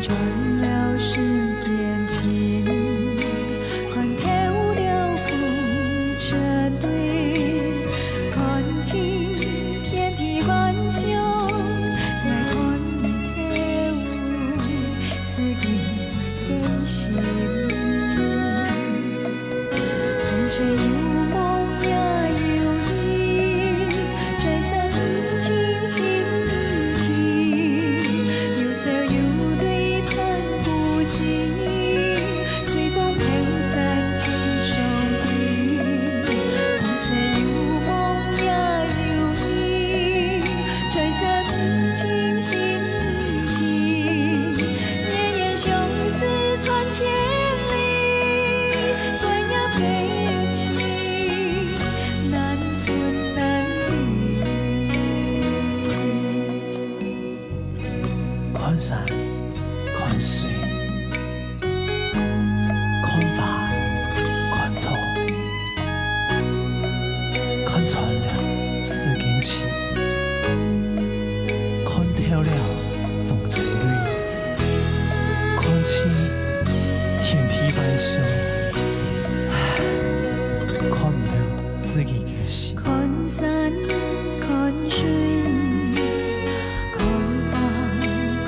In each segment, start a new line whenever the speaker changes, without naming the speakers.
穿了世间情，看透了红尘对，看清天地万象，来看透自己的心。风吹有梦也有意，吹散不尽心啼。有笑有泪盼不息，随风飘散情双翼。风吹有梦也有意，吹散不尽心啼。绵延相思传千里，分也悲情难分难离。
看山看水，看花看草，看穿了世间情，看透了风尘里，看清天地万象，看唔到自己嘅心。
看山看水，看花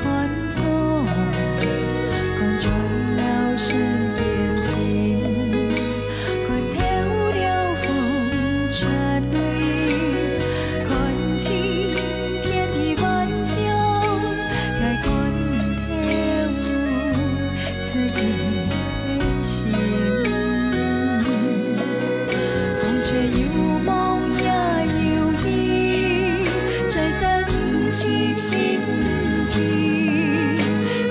看草，看穿了世间情，看透了风尘里，看清天地万象，来看透自己的心。风吹有梦也有意，吹散不尽心啼。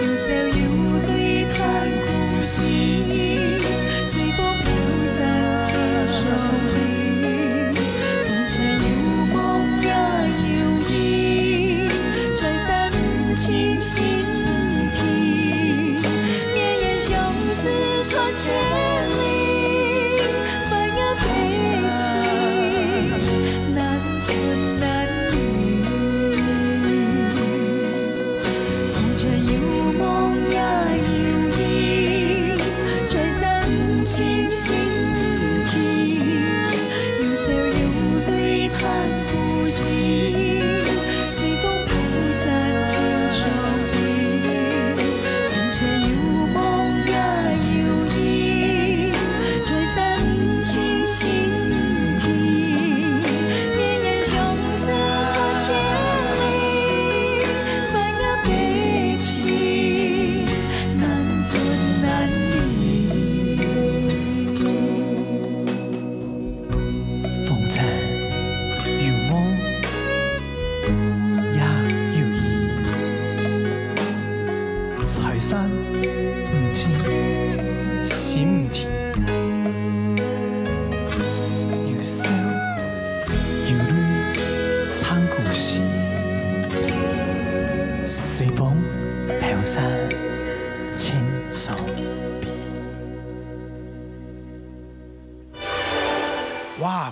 有笑有泪盼不息，随风飘散情双翼。风吹有梦也有意，吹散不尽心啼。绵延相思传千里，分也悲情难分难离。风吹有梦也有意，吹散不尽心啼。有笑有泪盼不息，随风飘散情双翼。风吹有梦也有意，吹散不尽心啼。绵延相思传千里，分也悲情难分难离。
风尘有梦也有意，财散唔尽心唔甜。有笑有泪盼故事，随风飘散情双臂。
哇！